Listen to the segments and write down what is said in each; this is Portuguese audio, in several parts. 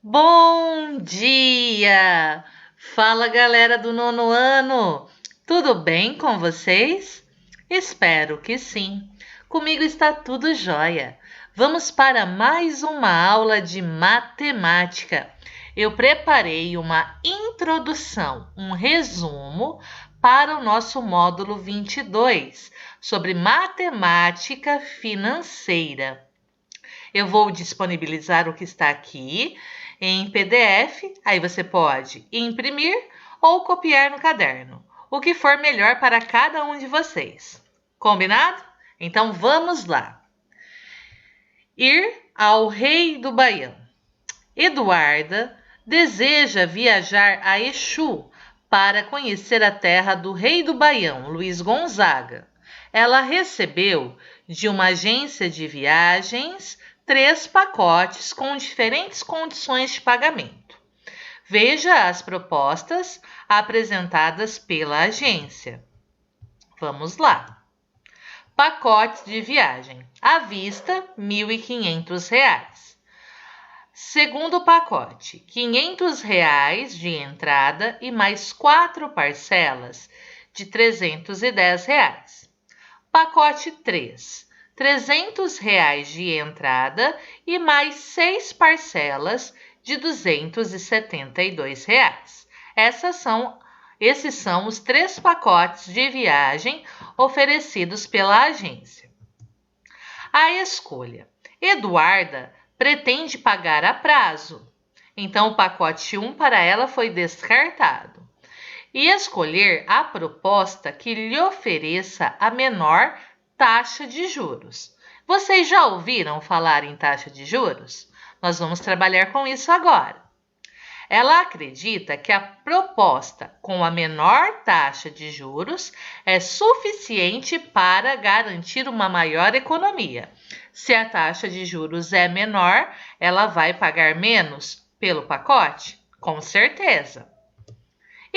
Bom dia! Fala, galera do nono ano! Tudo bem com vocês? Espero que sim. Comigo está tudo jóia. Vamos para mais uma aula de matemática. Eu preparei uma introdução, um resumo para o nosso módulo 22 sobre matemática financeira. Eu vou disponibilizar o que está aqui em PDF, aí você pode imprimir ou copiar no caderno, o que for melhor para cada um de vocês. Combinado? Então vamos lá. Ir ao Rei do Baião. Eduarda deseja viajar a Exu para conhecer a terra do Rei do Baião, Luiz Gonzaga. Ela recebeu de uma agência de viagens 3 pacotes com diferentes condições de pagamento. Veja as propostas apresentadas pela agência. Vamos lá. Pacote de viagem. À vista, R$ 1.500. Segundo pacote, R$ 500 de entrada e mais 4 parcelas de R$ 310. Pacote 3, R$ 300 de entrada e mais 6 parcelas de R$ 272. Esses são os 3 pacotes de viagem oferecidos pela agência. A escolha. Eduarda pretende pagar a prazo, então o pacote 1 para ela foi descartado. E escolher a proposta que lhe ofereça a menor taxa de juros. Vocês já ouviram falar em taxa de juros? Nós vamos trabalhar com isso agora. Ela acredita que a proposta com a menor taxa de juros é suficiente para garantir uma maior economia. Se a taxa de juros é menor, ela vai pagar menos pelo pacote? Com certeza.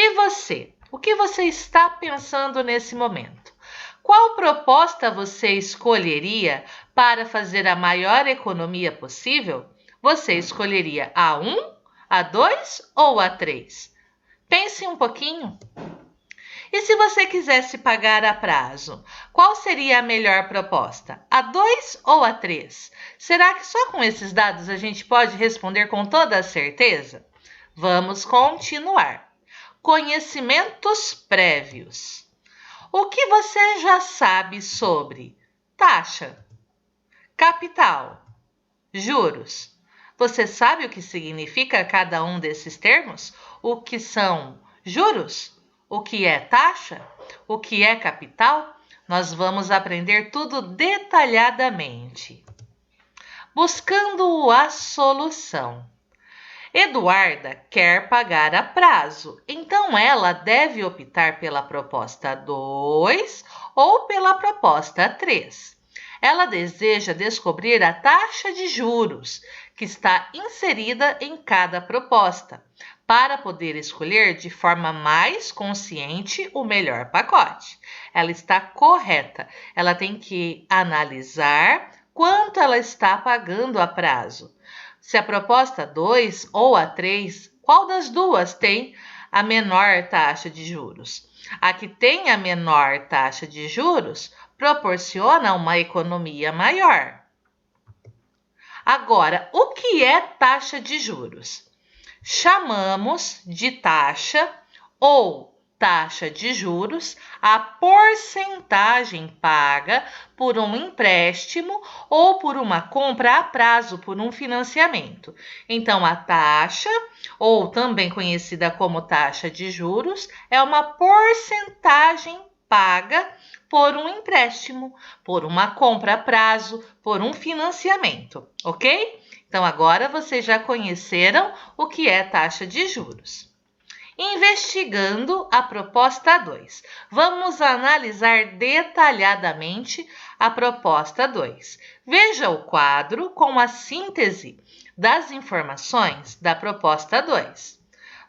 E você? O que você está pensando nesse momento? Qual proposta você escolheria para fazer a maior economia possível? Você escolheria a 1, a 2 ou a 3? Pense um pouquinho. E se você quisesse pagar a prazo, qual seria a melhor proposta? A 2 ou a 3? Será que só com esses dados a gente pode responder com toda a certeza? Vamos continuar. Conhecimentos prévios. O que você já sabe sobre taxa, capital, juros? Você sabe o que significa cada um desses termos? O que são juros? O que é taxa? O que é capital? Nós vamos aprender tudo detalhadamente. Buscando a solução. Eduarda quer pagar a prazo, então ela deve optar pela proposta 2 ou pela proposta 3. Ela deseja descobrir a taxa de juros que está inserida em cada proposta, para poder escolher de forma mais consciente o melhor pacote. Ela está correta, ela tem que analisar quanto ela está pagando a prazo. Se a proposta 2 ou a 3, qual das duas tem a menor taxa de juros? A que tem a menor taxa de juros proporciona uma economia maior. Agora, o que é taxa de juros? Chamamos de taxa ou taxa de juros a porcentagem paga por um empréstimo ou por uma compra a prazo, por um financiamento. Então, a taxa, ou também conhecida como taxa de juros, é uma porcentagem paga por um empréstimo, por uma compra a prazo, por um financiamento, ok? Então, agora vocês já conheceram o que é taxa de juros. Investigando a proposta 2. Vamos analisar detalhadamente a proposta 2. Veja o quadro com a síntese das informações da proposta 2.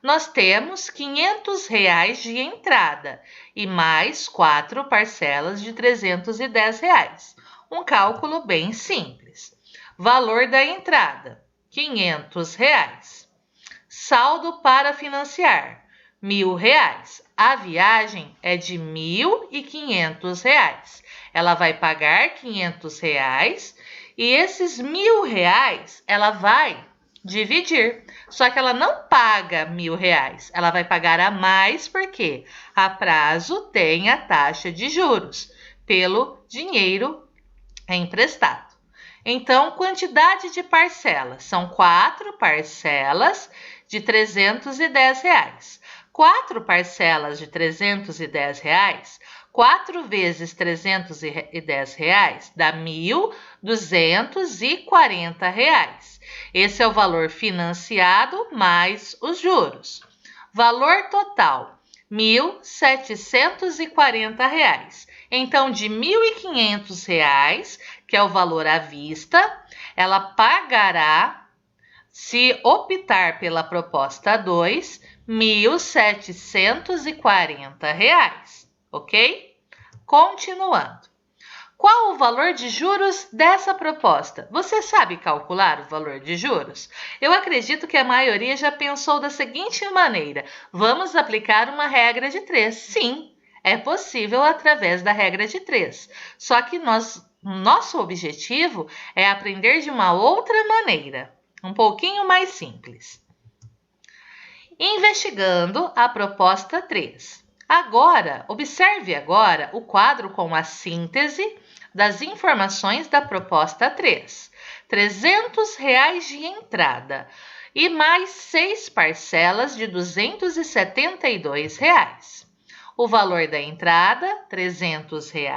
Nós temos R$ 500 de entrada e mais 4 parcelas de R$ 310. Um cálculo bem simples. Valor da entrada, R$ 500. Saldo para financiar, R$ 1.000. A viagem é de R$ 1.500. Ela vai pagar R$ 500 e esses R$ 1.000 ela vai dividir. Só que ela não paga R$ 1.000, ela vai pagar a mais porque a prazo tem a taxa de juros pelo dinheiro emprestado. Então, quantidade de parcelas. São 4 parcelas de R$ 310. 4 parcelas de R$ 310, 4 vezes R$ 310 dá R$ 1.240. Esse é o valor financiado mais os juros. Valor total, R$ 1.740. Então, de R$ 1.500, que é o valor à vista, ela pagará, se optar pela proposta 2, R$ 1.740, ok? Continuando. Qual o valor de juros dessa proposta? Você sabe calcular o valor de juros? Eu acredito que a maioria já pensou da seguinte maneira: vamos aplicar uma regra de 3. Sim, é possível através da regra de 3. Só que nosso objetivo é aprender de uma outra maneira, um pouquinho mais simples. Investigando a proposta 3. Observe agora o quadro com a síntese das informações da proposta 3. R$ 300 de entrada e mais 6 parcelas de R$ 272. O valor da entrada, R$ 300, R$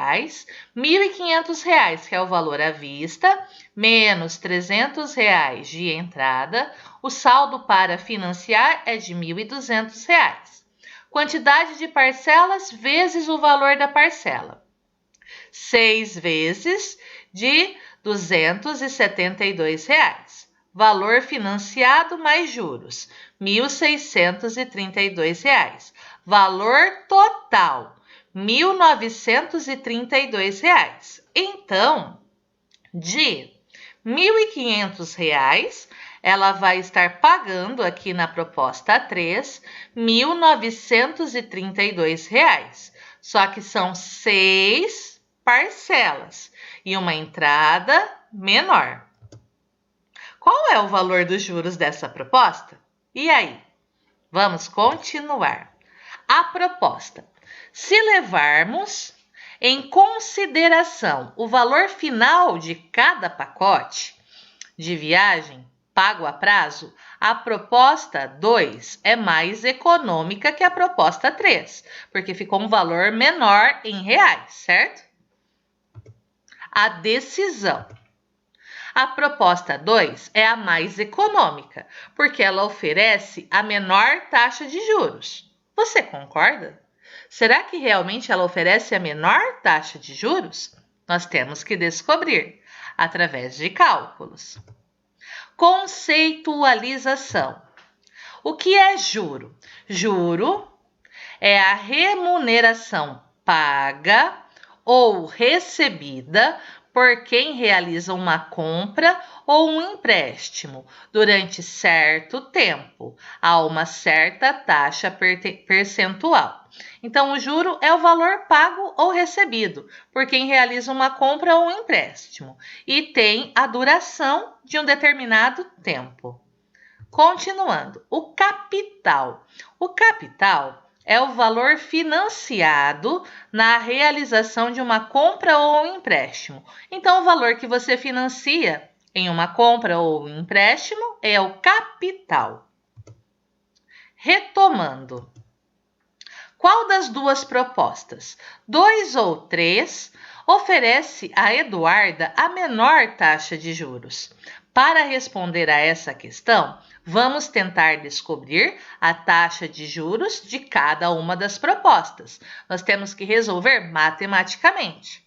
1.500, que é o valor à vista, menos R$ 300 de entrada. O saldo para financiar é de R$ 1.200. Quantidade de parcelas vezes o valor da parcela. 6 vezes de R$ 272. Valor financiado mais juros, R$ 1.632. Valor total, R$ 1.932. Então, de R$ 1.500, ela vai estar pagando aqui na proposta 3, R$ 1.932. Só que são 6 parcelas e uma entrada menor. Qual é o valor dos juros dessa proposta? E aí? Vamos continuar. A proposta. Se levarmos em consideração o valor final de cada pacote de viagem pago a prazo, a proposta 2 é mais econômica que a proposta 3, porque ficou um valor menor em reais, certo? A decisão. A proposta 2 é a mais econômica, porque ela oferece a menor taxa de juros. Você concorda? Será que realmente ela oferece a menor taxa de juros? Nós temos que descobrir através de cálculos. Conceitualização. O que é juro? Juro é a remuneração paga ou recebida por quem realiza uma compra ou um empréstimo durante certo tempo, a uma certa taxa percentual. Então, o juro é o valor pago ou recebido por quem realiza uma compra ou um empréstimo e tem a duração de um determinado tempo. Continuando, o capital. O capital é o valor financiado na realização de uma compra ou um empréstimo. Então, o valor que você financia em uma compra ou um empréstimo é o capital. Retomando. Qual das duas propostas, 2 ou 3, oferece a Eduarda a menor taxa de juros? Para responder a essa questão, vamos tentar descobrir a taxa de juros de cada uma das propostas. Nós temos que resolver matematicamente.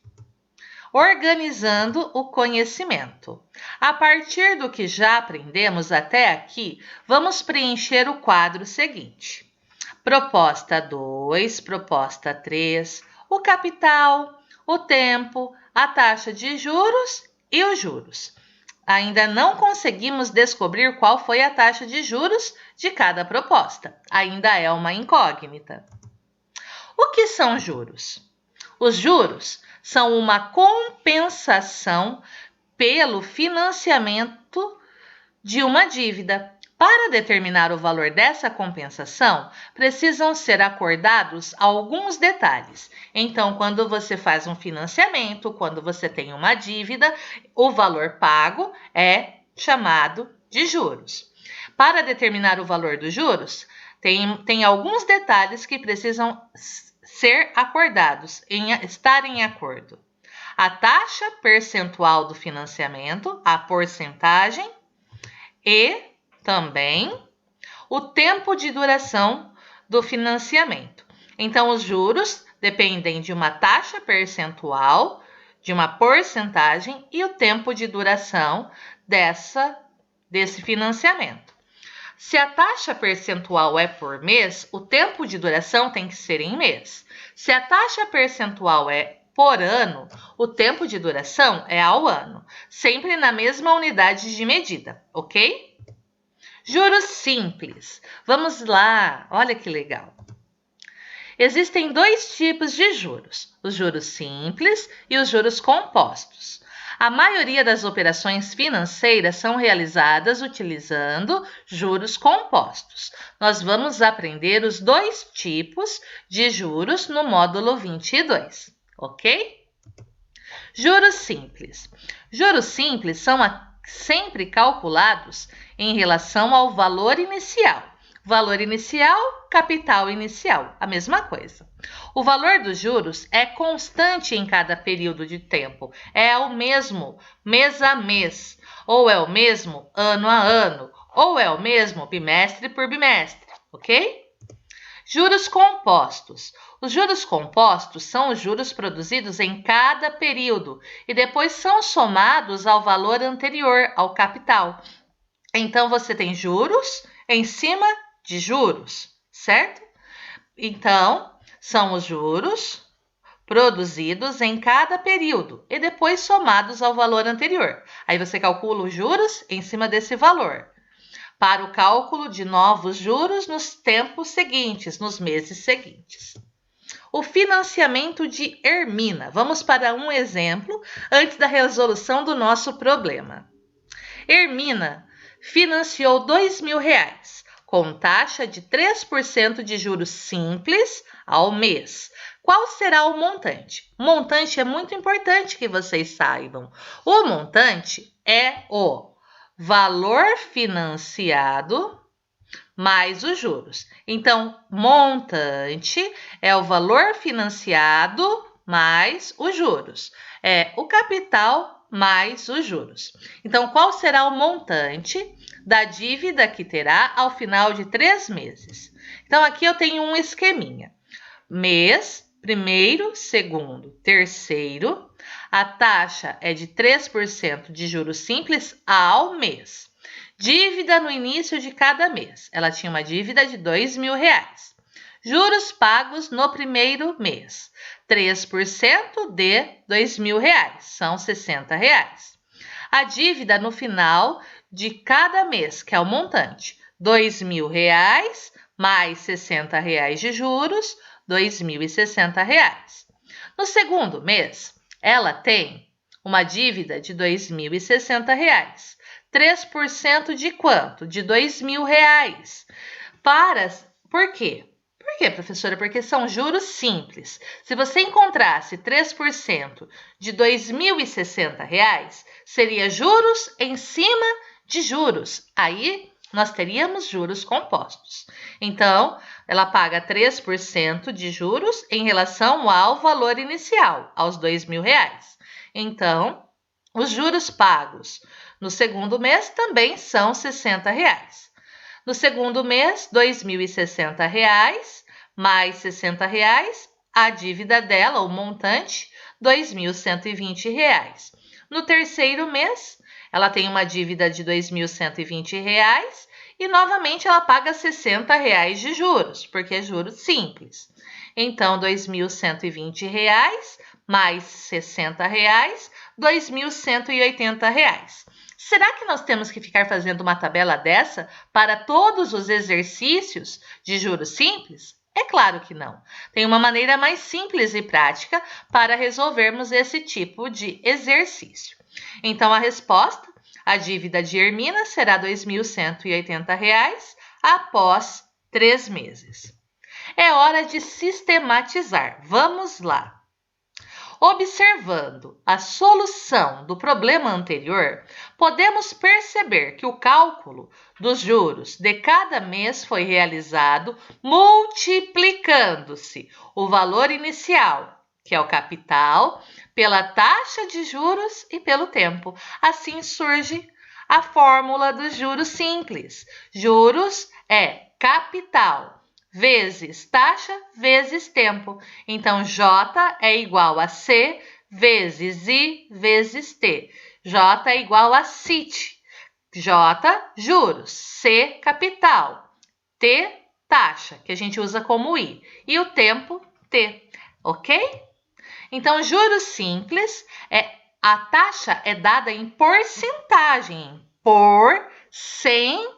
Organizando o conhecimento. A partir do que já aprendemos até aqui, vamos preencher o quadro seguinte. Proposta 2, proposta 3, o capital, o tempo, a taxa de juros e os juros. ainda não conseguimos descobrir qual foi a taxa de juros de cada proposta. Ainda é uma incógnita. O que são juros? Os juros são uma compensação pelo financiamento de uma dívida. Para determinar o valor dessa compensação, precisam ser acordados alguns detalhes. Então, quando você faz um financiamento, quando você tem uma dívida, o valor pago é chamado de juros. Para determinar o valor dos juros, tem alguns detalhes que precisam ser acordados, estar em acordo. A taxa percentual do financiamento, a porcentagem, e também o tempo de duração do financiamento. Então, os juros dependem de uma taxa percentual, de uma porcentagem e o tempo de duração desse financiamento. Se a taxa percentual é por mês, o tempo de duração tem que ser em mês. Se a taxa percentual é por ano, o tempo de duração é ao ano, sempre na mesma unidade de medida, ok? Juros simples. Vamos lá, olha que legal. Existem dois tipos de juros, os juros simples e os juros compostos. A maioria das operações financeiras são realizadas utilizando juros compostos. Nós vamos aprender os dois tipos de juros no módulo 22, ok? Juros simples. Juros simples são sempre calculados em relação ao valor inicial. Valor inicial, capital inicial, a mesma coisa. O valor dos juros é constante em cada período de tempo, é o mesmo mês a mês, ou é o mesmo ano a ano, ou é o mesmo bimestre por bimestre, ok? Juros compostos. Os juros compostos são os juros produzidos em cada período e depois são somados ao valor anterior, ao capital. Então, você tem juros em cima de juros, certo? Então, são os juros produzidos em cada período e depois somados ao valor anterior. Aí você calcula os juros em cima desse valor, para o cálculo de novos juros nos tempos seguintes, nos meses seguintes. O financiamento de Hermina. Vamos para um exemplo antes da resolução do nosso problema. Hermina financiou R$2.000 com taxa de 3% de juros simples ao mês. Qual será o montante? O montante é muito importante que vocês saibam. O montante é o valor financiado mais os juros. Então, montante é o valor financiado mais os juros. É o capital mais os juros. Então, qual será o montante da dívida que terá ao final de 3 meses? Então, aqui eu tenho um esqueminha. Mês, primeiro, segundo, terceiro. A taxa é de 3% de juros simples ao mês. Dívida no início de cada mês. Ela tinha uma dívida de R$2.000. Juros pagos no primeiro mês. 3% de R$2.000. São R$60. A dívida no final de cada mês, que é o montante. R$2.000 mais R$60 de juros, R$2.060. No segundo mês, ela tem uma dívida de R$2.060. 3% de quanto? De R$2.000. Por quê? Por quê, professora? Porque são juros simples. Se você encontrasse 3% de R$2.060, seria juros em cima de juros. Aí, nós teríamos juros compostos. Então, ela paga 3% de juros em relação ao valor inicial, aos R$2.000. Então, os juros pagos no segundo mês também são R$60. No segundo mês, R$2.060 mais R$60, a dívida dela, o montante, R$2.120. No terceiro mês, ela tem uma dívida de R$2.120 e novamente ela paga R$60 de juros, porque é juros simples. Então, R$2.120 mais R$60, R$2.180. Será que nós temos que ficar fazendo uma tabela dessa para todos os exercícios de juros simples? É claro que não. Tem uma maneira mais simples e prática para resolvermos esse tipo de exercício. Então, a resposta, a dívida de Hermina será R$ 2.180 após 3 meses. É hora de sistematizar. Vamos lá. Observando a solução do problema anterior, podemos perceber que o cálculo dos juros de cada mês foi realizado multiplicando-se o valor inicial, que é o capital, pela taxa de juros e pelo tempo. Assim surge a fórmula dos juros simples. Juros é capital vezes taxa vezes tempo. Então, J é igual a C vezes I vezes T. J é igual a CIT. J, juros. C, capital. T, taxa, que a gente usa como I. E o tempo, T. Ok? Então, juros simples, a taxa é dada em porcentagem. Porcentagem.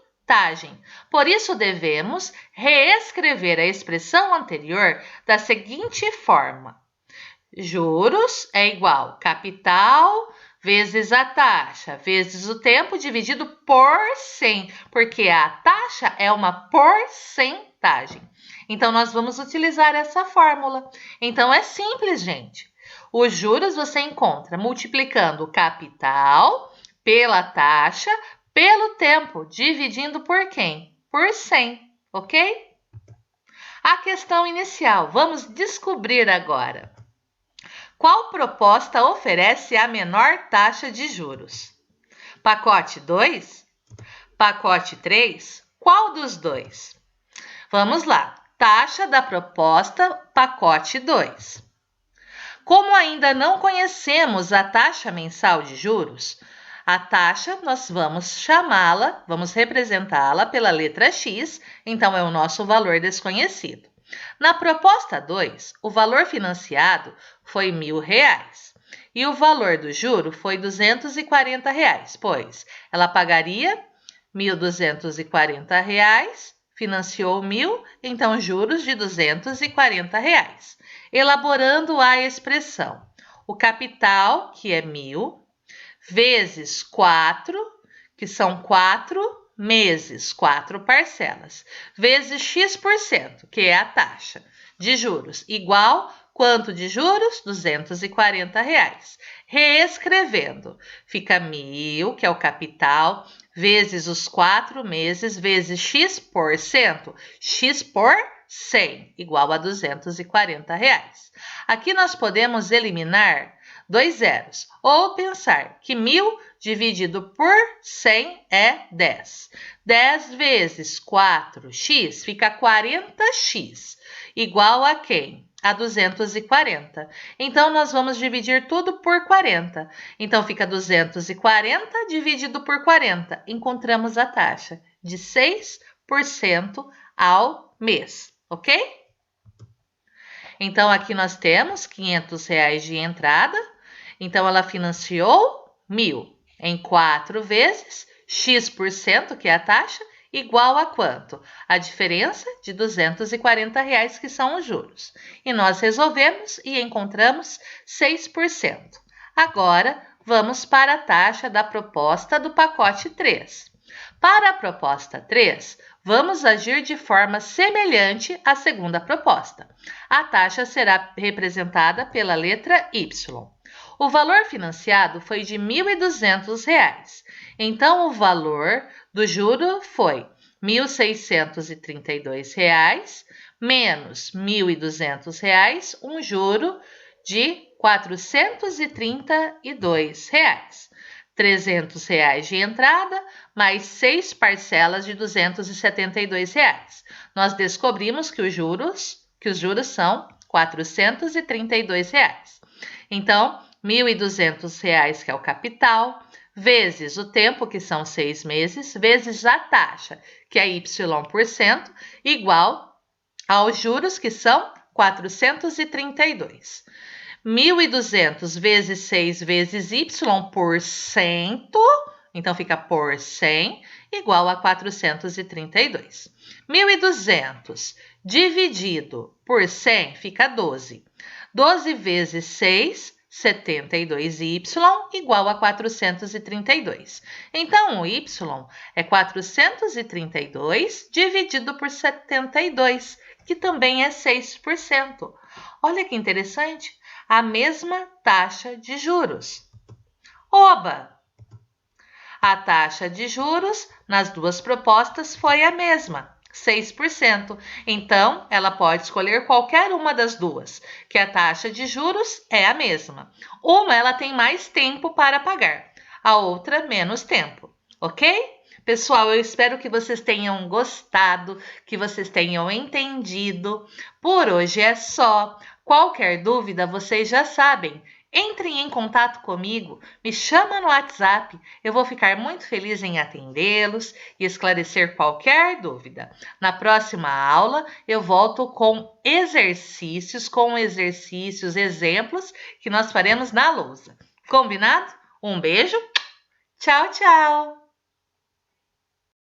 Por isso, devemos reescrever a expressão anterior da seguinte forma. Juros é igual capital vezes a taxa, vezes o tempo dividido por 100, porque a taxa é uma porcentagem. Então, nós vamos utilizar essa fórmula. Então, é simples, gente. Os juros você encontra multiplicando o capital pela taxa, pelo tempo, dividindo por quem? Por 100, ok? A questão inicial, vamos descobrir agora. Qual proposta oferece a menor taxa de juros? Pacote 2? Pacote 3? Qual dos dois? Vamos lá. Taxa da proposta pacote 2. Como ainda não conhecemos a taxa mensal de juros, a taxa nós vamos chamá-la, vamos representá-la pela letra X, então é o nosso valor desconhecido. Na proposta 2, o valor financiado foi R$1.000 e o valor do juro foi R$240, pois ela pagaria R$1.240, financiou 1.000, então juros de R$240. Elaborando a expressão, o capital, que é 1.000, vezes 4, que são 4 meses, 4 parcelas, vezes X%, que é a taxa de juros, igual quanto de juros? R$240. Reescrevendo, fica 1.000, que é o capital, vezes os 4 meses, vezes X%, X por 100, igual a R$240. Aqui nós podemos eliminar 2 zeros, ou pensar que 1.000 dividido por 100 é 10. 10 vezes 4x fica 40x, igual a quem? A 240. Então, nós vamos dividir tudo por 40. Então, fica 240 dividido por 40. Encontramos a taxa de 6% ao mês, ok? Então, aqui nós temos R$500 de entrada. Então, ela financiou 1.000 em 4 vezes, X%, que é a taxa, igual a quanto? A diferença de R$240, que são os juros. E nós resolvemos e encontramos 6%. Agora, vamos para a taxa da proposta do pacote 3. Para a proposta 3, vamos agir de forma semelhante à segunda proposta. A taxa será representada pela letra Y. O valor financiado foi de R$1.200. Então, o valor do juro foi R$1.632 menos R$1.200, um juro de R$432. R$300 de entrada, mais 6 parcelas de R$272. Nós descobrimos que os juros são R$432. Então, R$1.200, que é o capital, vezes o tempo, que são 6 meses, vezes a taxa, que é Y%, igual aos juros, que são 432. 1.200 vezes 6 vezes Y%, Então, fica por 100 igual a 432. 1.200 dividido por 100 fica 12. 12 vezes 6, 72y igual a 432. Então, o y é 432 dividido por 72, que também é 6%. Olha que interessante, a mesma taxa de juros. Oba! A taxa de juros nas duas propostas foi a mesma, 6%. Então, ela pode escolher qualquer uma das duas, que a taxa de juros é a mesma. Uma ela tem mais tempo para pagar, a outra menos tempo, ok? Pessoal, eu espero que vocês tenham gostado, que vocês tenham entendido. Por hoje é só. Qualquer dúvida, vocês já sabem. Entrem em contato comigo, me chama no WhatsApp, eu vou ficar muito feliz em atendê-los e esclarecer qualquer dúvida. Na próxima aula, eu volto com exercícios, exemplos que nós faremos na lousa. Combinado? Um beijo, tchau, tchau!